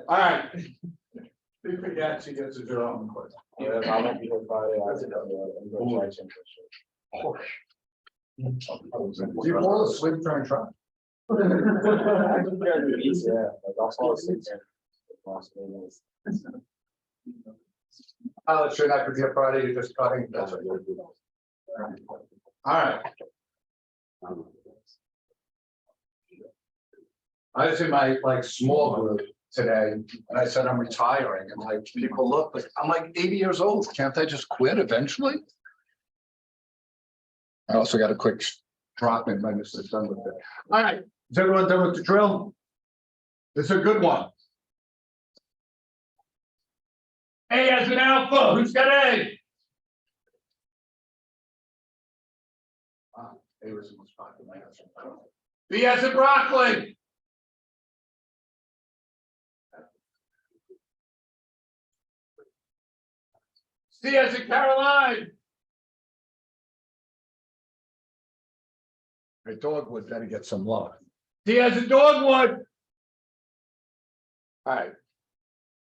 All right. If we get, she gets a draw on the court. I won't be here Friday. I'm gonna try to. Do you fall asleep during trial? Yeah, like I'll fall asleep there. Oh, it should have to be a Friday, you're just cutting. That's what you're doing. All right. I was in my small group today and I said I'm retiring and people look like I'm 80 years old. Can't I just quit eventually? I also got a quick drop in my Mr. Done with it. All right, is everyone done with the drill? This is a good one. A as an alpha, who's got A? A was the most popular answer. B as in broccoli. C as in Caroline. A dogwood better get some love. D as in dogwood. All right.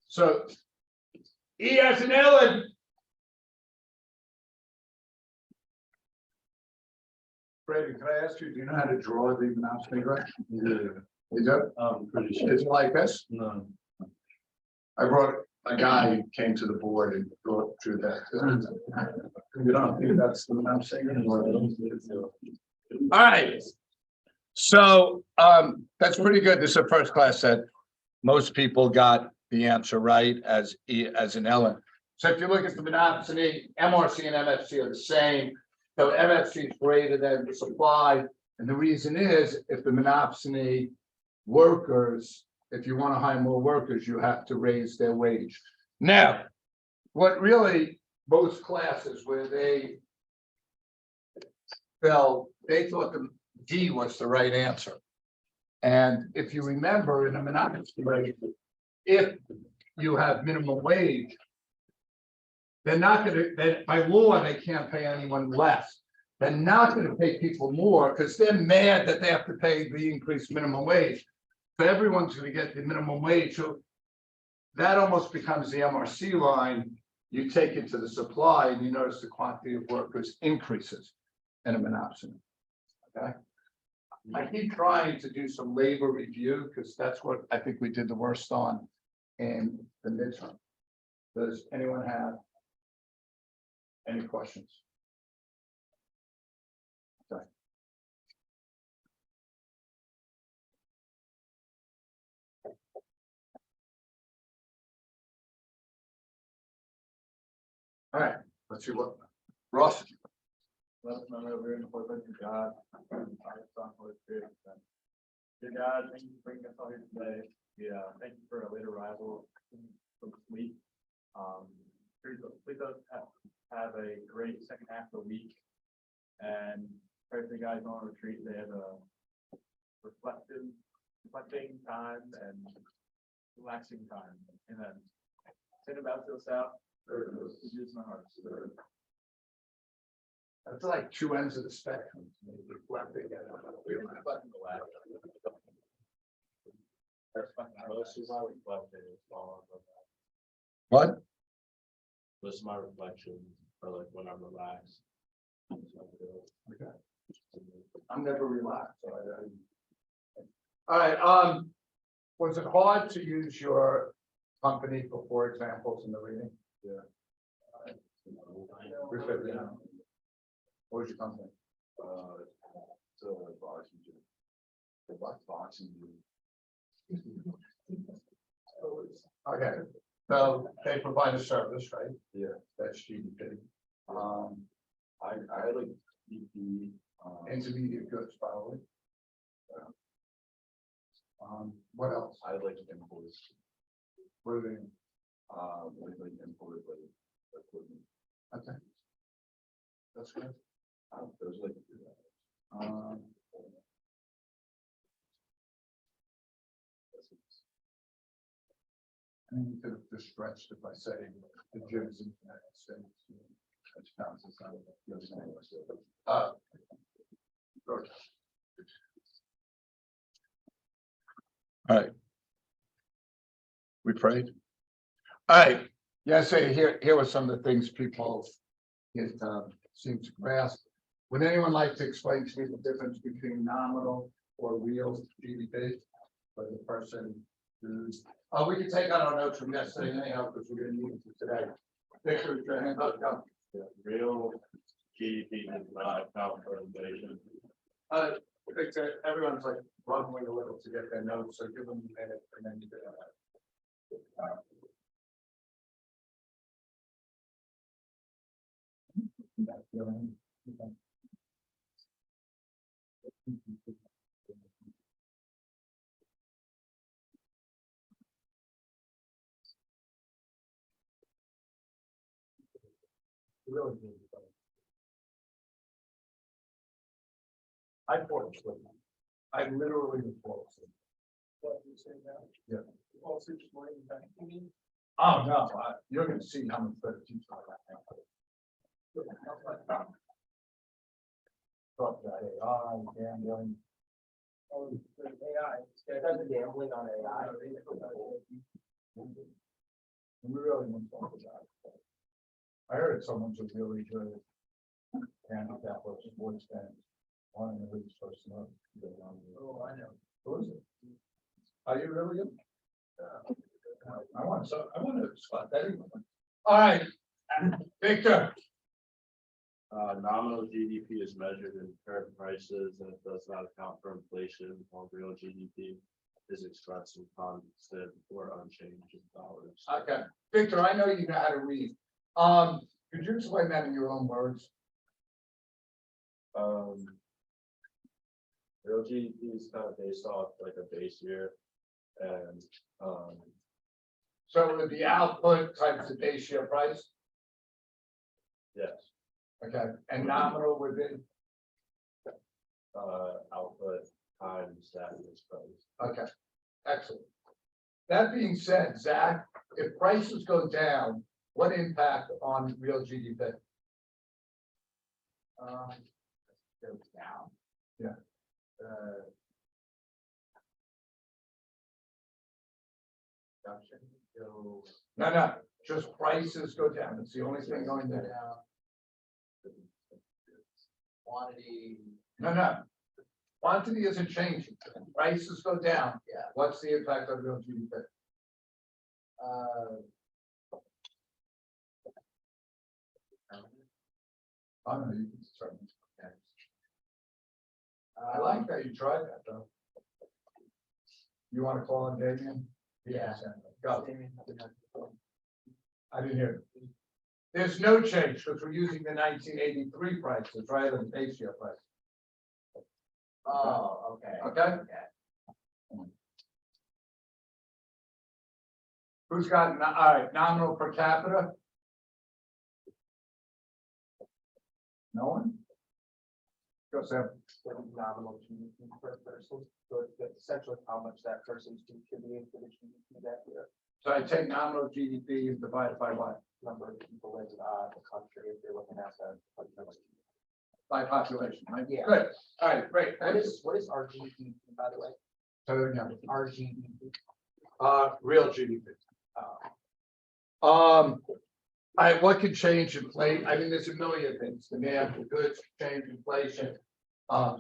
So E as in Ellen. Brady, can I ask you, do you know how to draw the mouse finger? Yeah. You do? Pretty sure. Is it like this? No. I brought a guy who came to the board and drew that. You don't think that's the mouse finger? All right. So that's pretty good. This is a first class set. Most people got the answer right as E as in Ellen. So if you look at the monopsony, MRC and MFC are the same. So MFC is greater than the supply. And the reason is if the monopsony workers, if you want to hire more workers, you have to raise their wage. Now, what really most classes where they fell, they thought the D was the right answer. And if you remember in a monopsony rate, if you have minimum wage, they're not going to, by law, they can't pay anyone less. They're not going to pay people more because they're mad that they have to pay the increased minimum wage. So everyone's going to get the minimum wage. So that almost becomes the MRC line. You take it to the supply and you notice the quantity of workers increases in a monopsony. Okay. I keep trying to do some labor review because that's what I think we did the worst on in the midterm. Does anyone have any questions? Okay. All right, let's see what Ross. Let us know over in the Portland, God. Dear God, thank you for bringing us all here today. Yeah, thank you for a late arrival from sleep. Please let us have a great second half of the week. And pray for the guys on retreat. They have a reflecting time and relaxing time. And then send it back to us out. It's my heart. That's like two ends of the spectrum. What? Most of my reflections are like when I'm relaxed. Okay. I'm never relaxed. So all right. Was it hard to use your company for 4 examples in the reading? Yeah. What was your company? Boxing. Okay, so they provide a service, right? Yeah. That's GDP. I like BP. Intermediate goods, probably. What else? I like imports. What are they? Like imported like equipment. Okay. That's good. Those like. I mean, you could have just stretched if I say the gyms in the United States. Which counts as not good. All right. We prayed. All right, yeah, so here were some of the things people seem to grasp. Would anyone like to explain to me the difference between nominal or real GDP? For the person who's, we can take out our notes from yesterday anyhow, because we're gonna need it for today. Victor, is your hand up? Go. Real GDP does not account for inflation. Victor, everyone's like rumbling a little to get their notes, so give them a minute and then you can. I fall asleep. I literally fall asleep. What you say now? Yeah. Fall asleep this morning, you mean? Oh, no, you're gonna see how much better teach I have. Talk about AI, gambling. Oh, AI, that's gambling on AI. We really want to talk about it. I heard someone's a really good handicap or sports fan. One of the league's supposed to know. Oh, I know. Who is it? Are you really good? I want to spot that. All right, Victor. Nominal GDP is measured in current prices and it does not account for inflation, while real GDP is expressed in constant or unchanged in dollars. Okay, Victor, I know you know how to read. Could you explain that in your own words? Real GDP is kind of based off like a base year, and So with the output times the base year price, yes, okay, and nominal would be, output times that year's price. okay, excellent. That being said, Zach, if prices go down, what impact on real GDP? Goes down. Yeah. Production goes No, just prices go down. It's the only thing going down. down. Quantity, No. Quantity isn't changing. Prices go down. Yeah. What's the impact on real GDP? I don't know, you can determine. I like that you tried that though. You want to call on Damien? Yeah. Go. I didn't hear. There's no change because we're using the 1983 prices rather than base year price. Oh, okay. Okay? Who's got, all right, nominal per capita? No one? Go, Sam. Nominal GDP per person, so it's essentially how much that person's contributing to the GDP that year. So I take nominal GDP and divide it by what? Number of people in the country, if you're looking at the. By population, right? Yeah. Good, all right, great. What is our GDP, by the way? So, yeah, Our GDP. real GDP. All right, what could change inflation? I mean, there's a million things. Demand for goods, change inflation,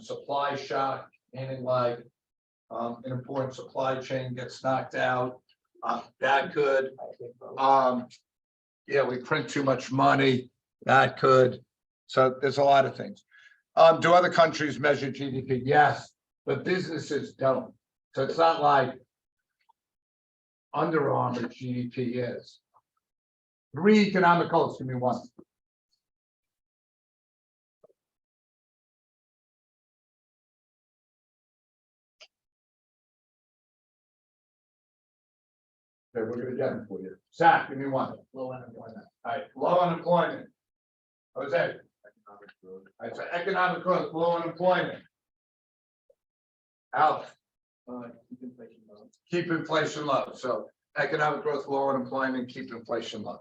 supply shock, meaning like an important supply chain gets knocked out. That could, I think, yeah, we print too much money. That could. So there's a lot of things. Do other countries measure GDP? Yes, but businesses don't. So it's not like Under Armour GDP is. 3 economic goals, give me one. Okay, we're gonna get them for you. Zach, give me one. low unemployment. All right, low unemployment. Jose, I say economic growth, low unemployment. Alex, Keep inflation low. keep inflation low. So economic growth, low unemployment, keep inflation low.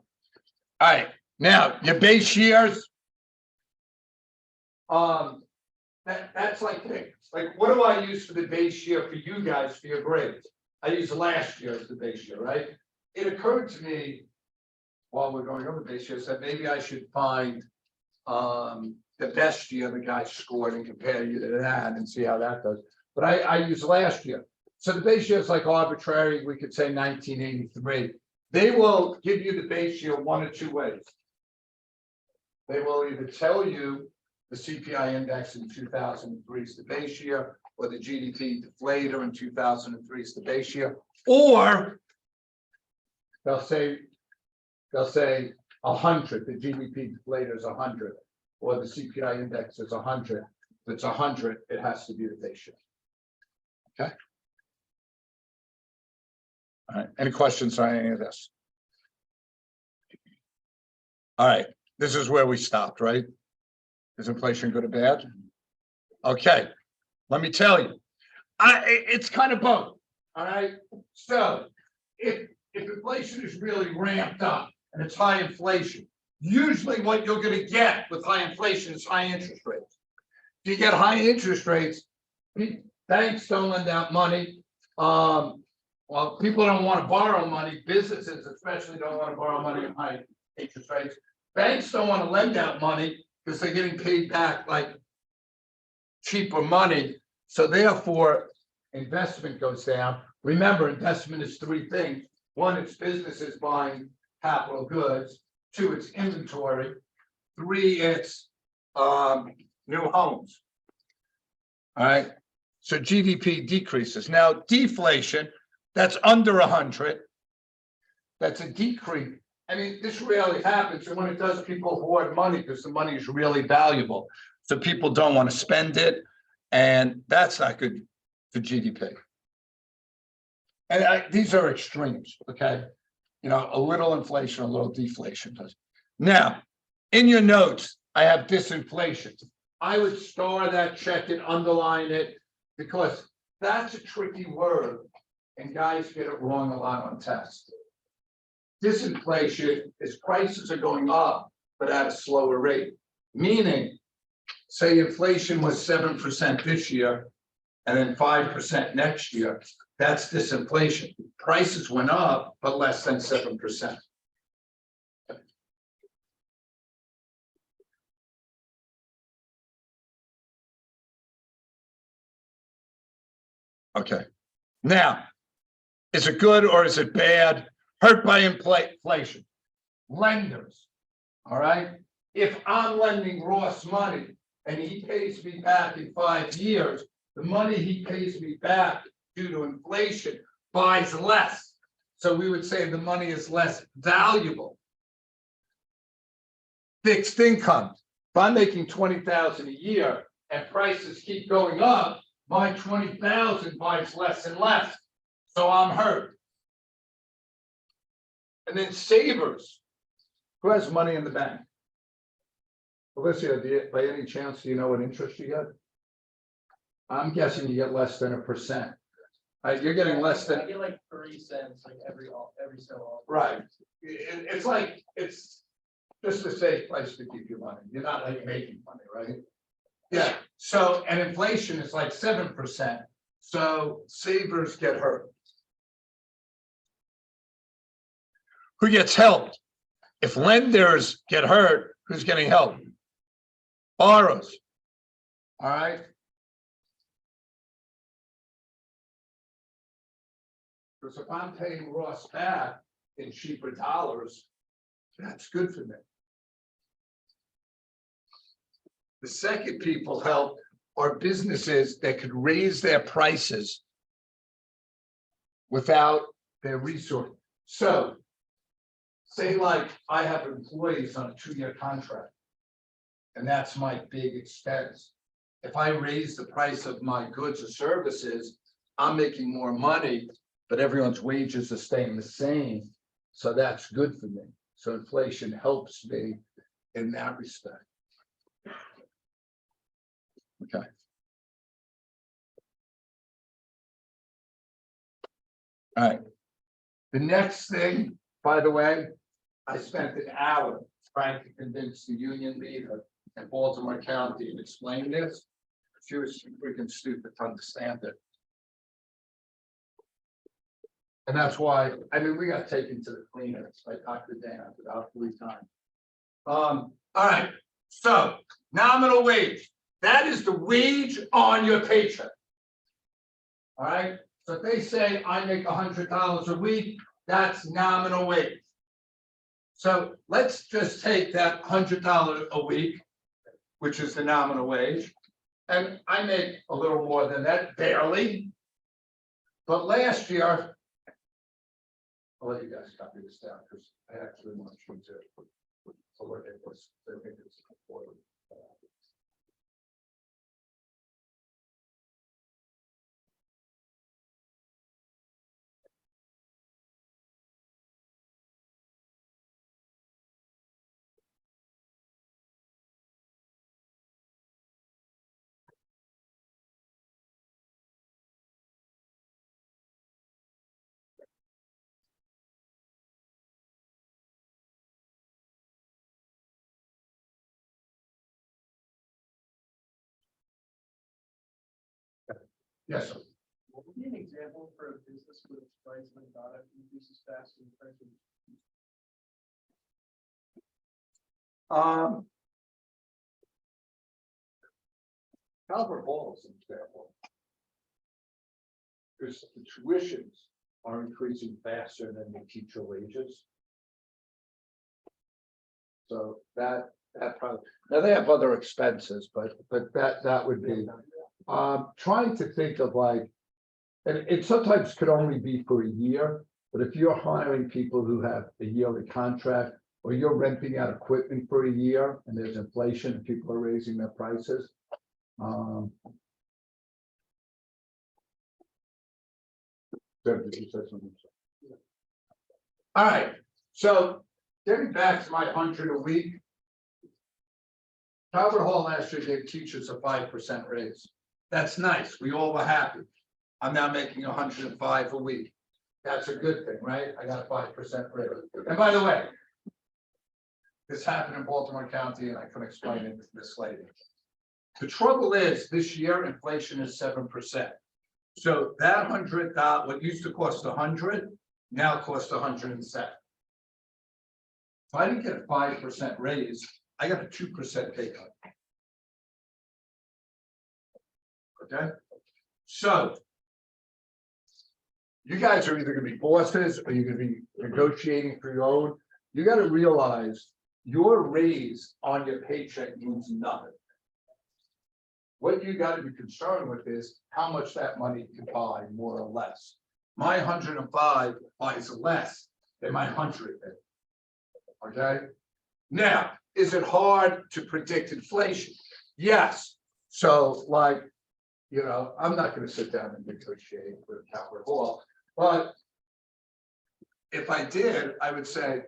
All right, now your base years. That's like what do I use for the base year for you guys for your grades? I use last year as the base year, right? it occurred to me while we're going over base years that maybe I should find the best year the guy scored and compare you to that and see how that does. But I use last year. So the base year is like arbitrary. We could say 1983. They will give you the base year one of two ways. They will either tell you the CPI index in 2003 is the base year, or the GDP deflator in 2003 is the base year, or they'll say 100, the GDP deflator is 100, or the CPI index is 100. If it's 100, it has to be the base year. Okay. All right. Any questions on any of this? All right. This is where we stopped, right? Is inflation good or bad? Okay. Let me tell you, it's kind of both. All right. So if inflation is really ramped up and it's high inflation, usually what you're going to get with high inflation is high interest rates. If you get high interest rates, banks don't lend out money. Well, people don't want to borrow money. Businesses especially don't want to borrow money at high interest rates. Banks don't want to lend out money because they're getting paid back like cheaper money. So therefore, investment goes down. Remember, investment is three things. One, it's businesses buying capital goods. Two, it's inventory. Three, it's new homes. All right. So GDP decreases. Now, deflation, that's under 100. That's a decrease. I mean, this rarely happens. And when it does, people hoard money because the money is really valuable. So people don't want to spend it. And that's not good for GDP. And these are extremes, okay? You know, a little inflation, a little deflation does. Now, in your notes, I have disinflation. I would star that, check it, underline it, because that's a tricky word. And guys get it wrong a lot on tests. Disinflation is prices are going up, but at a slower rate. Meaning, say inflation was 7% this year, and then 5% next year. That's disinflation. Prices went up, but less than 7%. Okay. Now, is it good or is it bad? Hurt by inflation. Lenders. All right. If I'm lending Ross money and he pays me back in 5 years, the money he pays me back due to inflation buys less. So we would say the money is less valuable. Fixed income. If I'm making $20,000 a year and prices keep going up, my $20,000 buys less and less. So I'm hurt. And then savers. Who has money in the bank? Alicia, by any chance, do you know what interest you get? I'm guessing you get less than 1%. You're getting less than. I get like 30 cents like every so often. Right. It's like, it's just a safe place to keep your money. You're not like making money, right? Yeah. So, and inflation is like 7%. So savers get hurt. Who gets helped? If lenders get hurt, who's getting help? Borrowers. All right. Because if I'm paying Ross back in cheaper dollars, that's good for me. The second people help are businesses that could raise their prices without their resource. So, say like I have employees on a 2-year contract, and that's my big expense. If I raise the price of my goods or services, I'm making more money, but everyone's wages are staying the same. So that's good for me. So inflation helps me in that respect. Okay. All right. The next thing, by the way, I spent an hour trying to convince the union leader in Baltimore County and explain this. She was too freaking stupid to understand it. And that's why, I mean, we got taken to the cleaners by Dr. Dan about 3 times. All right, so nominal wage, that is the wage on your paycheck. All right, so if they say I make $100 a week, that's nominal wage. So let's just take that $100 a week, which is the nominal wage. And I make a little more than that, barely. But last year, I'll let you guys copy this down because I actually want you to look at this. I think it's important. Yes, sir. What would be an example for a business with price when product increases faster than price? Calvert Hall is an example. Because the tuitions are increasing faster than the teacher wages. So that probably, now they have other expenses, but that would be, trying to think of like, and it sometimes could only be for a year, but if you're hiring people who have a yearly contract, or you're renting out equipment for a year and there's inflation and people are raising their prices. All right, so getting back to my 100 a week. Calvert Hall last year gave teachers a 5% raise. That's nice. We all were happy. I'm now making 105 a week. That's a good thing, right? I got a 5% raise. And by the way, this happened in Baltimore County and I couldn't explain it to this lady. The trouble is this year inflation is 7%. So that $100, what used to cost 100, now costs 107. If I didn't get a 5% raise, I got a 2% pay cut. Okay, so you guys are either going to be bosses or you're going to be negotiating for your own. You got to realize your raise on your paycheck means nothing. What you got to be concerned with is how much that money can buy, more or less. My 105 buys less than my 100. Okay. Now, is it hard to predict inflation? Yes. So, like, you know, I'm not going to sit down and negotiate with Calvert Hall, but if I did, I would say,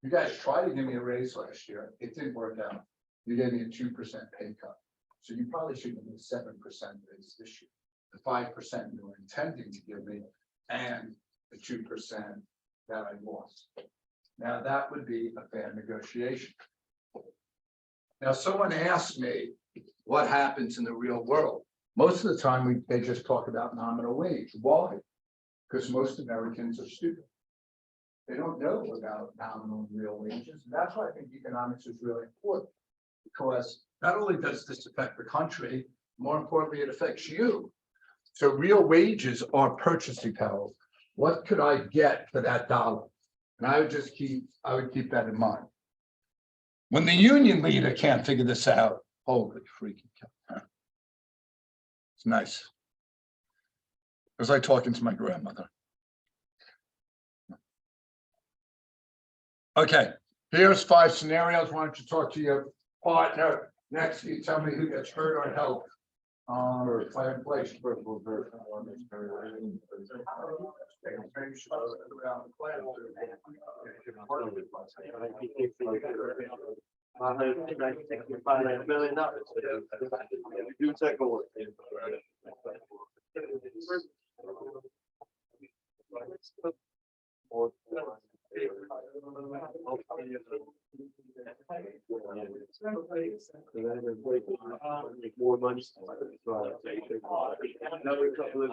you guys tried to give me a raise last year. It didn't work out. You gave me a 2% pay cut. So you probably should give me 7% raise this year. The 5% you were intending to give me and the 2% that I lost. Now that would be a fair negotiation. Now, someone asked me what happens in the real world. Most of the time they just talk about nominal wage. Why? Because most Americans are stupid. They don't know about nominal and real wages. And that's why I think economics is really important. Because not only does this affect the country, more importantly, it affects you. So real wages are purchasing power. What could I get for that dollar? And I would keep that in mind. When the union leader can't figure this out, holy freaking cow. It's nice. It was like talking to my grandmother. Okay, here's 5 scenarios. Why don't you talk to your partner? Next, you tell me who gets hurt or helped by inflation. More money. Another couple of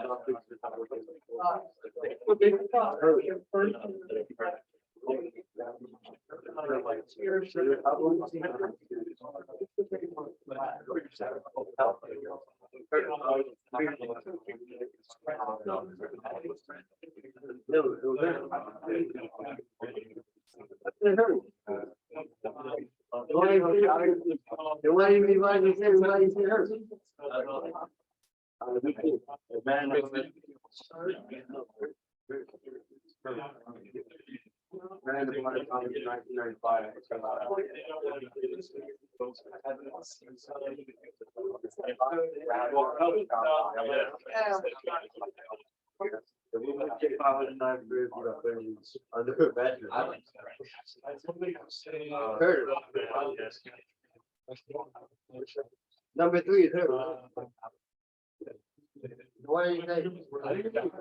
Number 3 is her. Why do you think?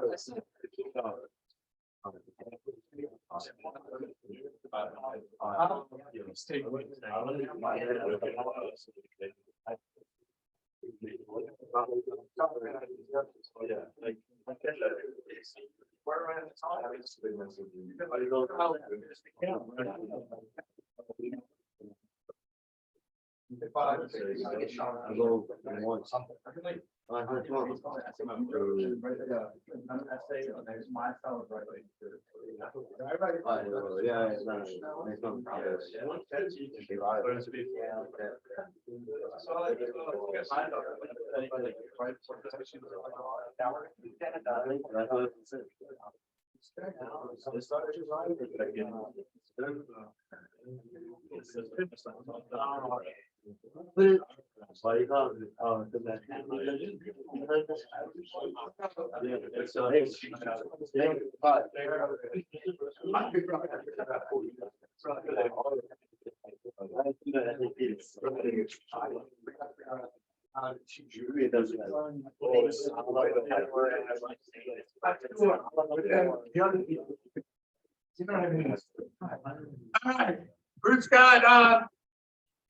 All right, who's got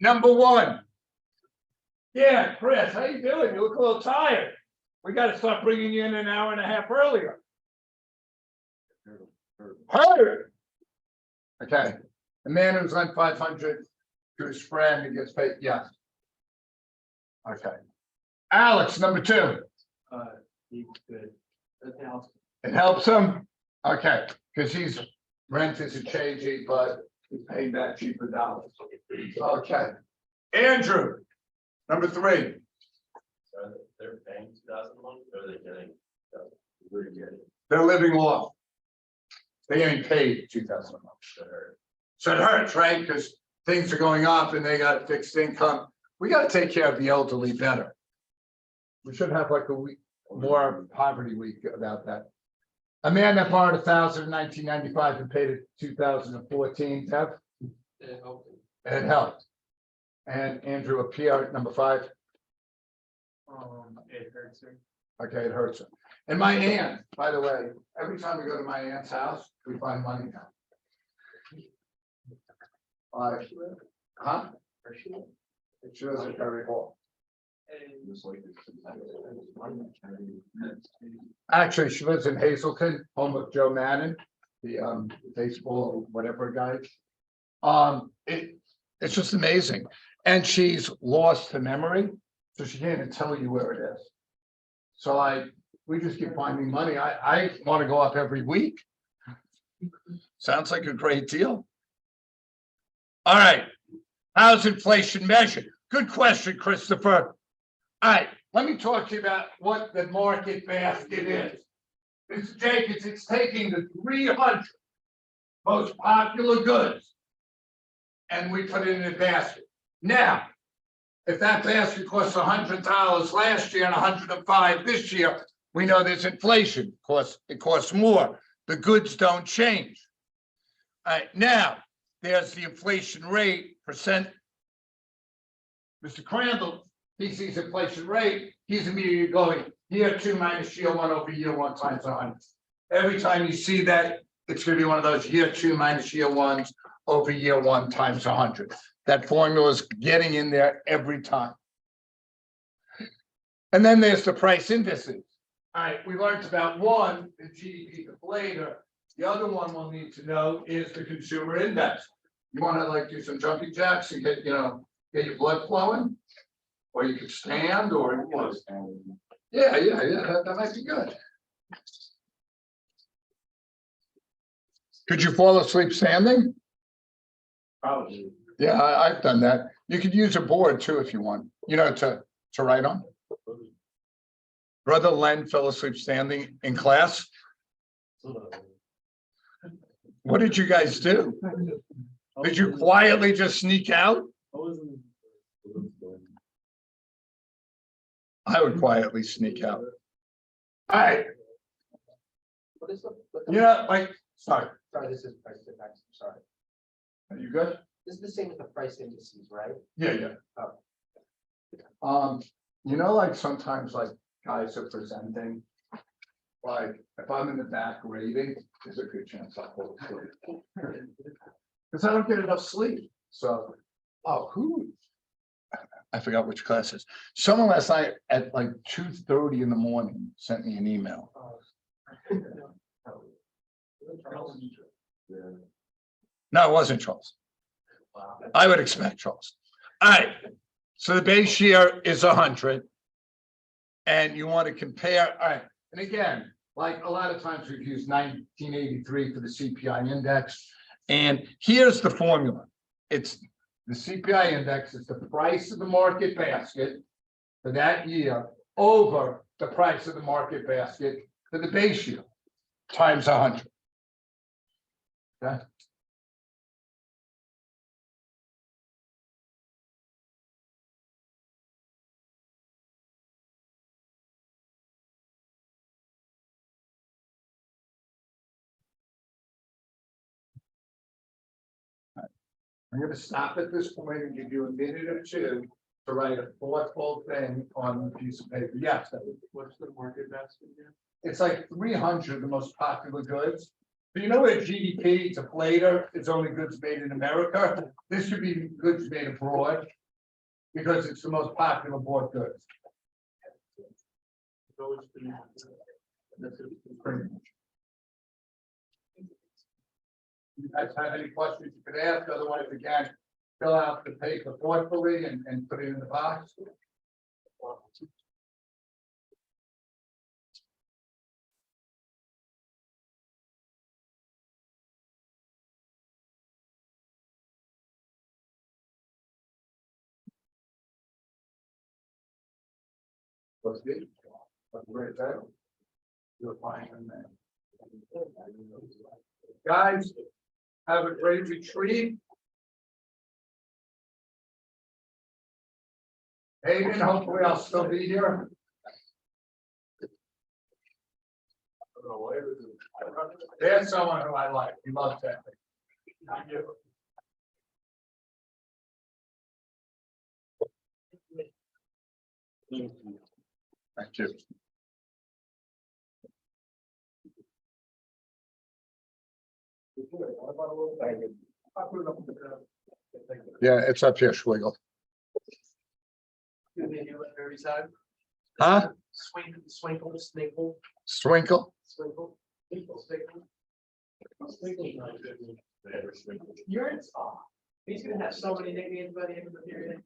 number 1? Yeah, Chris, how you doing? You look a little tired. We got to start bringing you in an hour and a half earlier. Heard. Okay, the man who's on 500 to his friend and gets paid. Yes. Okay, Alex, number 2. It helps him. Okay, because he's rent isn't changing, but he's paying back cheaper dollars. Okay, Andrew, number 3. They're paying 2,000 a month, or are they getting? They're living off. They ain't paid 2,000 a month. So it hurts, right? Because things are going up and they got fixed income. We got to take care of the elderly better. We should have like a week more poverty week about that. A man that borrowed 1,000 in 1995 and paid it 2014. Dev? It helped. And Andrew, a PR number 5. It hurts her. Okay, it hurts him. And my aunt, by the way, every time we go to my aunt's house, we find money now. Huh? She doesn't carry hall. Actually, she lives in Hazleton, home of Joe Madden, the baseball, whatever guy. It's just amazing. And she's lost her memory, so she can't even tell you where it is. So we just keep finding money. I want to go up every week. Sounds like a great deal. All right. How's inflation measured? Good question, Christopher. All right, let me talk to you about what the market basket is. Mr. Jacobs, it's taking the 300 most popular goods and we put it in a basket. Now, if that basket costs $100 last year and $105 this year, we know there's inflation. Of course, it costs more. The goods don't change. All right, now there's the inflation rate percent. Mr. Crandall, he sees inflation rate, he's immediately going year 2 minus year 1 over year 1 times 100. Every time you see that, it's going to be one of those year 2 minus year 1s over year one times 100. That formula is getting in there every time. And then there's the price indices. All right, we learned about one, the GDP deflator. The other one we'll need to know is the consumer index. You want to like do some jumping jacks and get, get your blood flowing? Or you could stand or, yeah, that might be good. Could you fall asleep standing? Probably. Yeah, I've done that. You could use a board too if you want, to write on. Brother Len fell asleep standing in class. What did you guys do? Did you quietly just sneak out? I would quietly sneak out. All right, What is the? sorry, Sorry, this is price index, I'm sorry. are you good? This is the same with the price indices, right? Yeah. Like sometimes like guys are presenting. Like if I'm in the back reading, there's a good chance I'll fall asleep. Because I don't get enough sleep, so, I forgot which class it is. Someone last night at like 2:30 in the morning sent me an email. No, it wasn't Charles. I would expect Charles. All right, so the base year is 100. And you want to compare, all right, and again, like a lot of times we've used 1983 for the CPI index. And here's the formula. It's the CPI index is the price of the market basket for that year over the price of the market basket for the base year times 100. Okay. I'm going to stop at this point and give you a minute or two to write a thoughtful thing on a piece of paper. Yes, What's the market basket here? it's like 300 the most popular goods. Do you know where GDP deflator is only goods made in America? This should be goods made abroad because it's the most popular bought goods. Pretty much. You guys have any questions you could ask? Otherwise, again, fill out the paper thoughtfully and put it in the box. What's good? Right there. You're fine in there. Guys, have a great retreat. Hayden, hopefully I'll still be here. There's someone who I like. He loves that. Thank you. Thank you. Yeah, it's up here, Schwiggle. Huh? Swinkle, sninkle, Swinkle? swinkle. You're in. He's gonna have so many nicknames by the end of the period.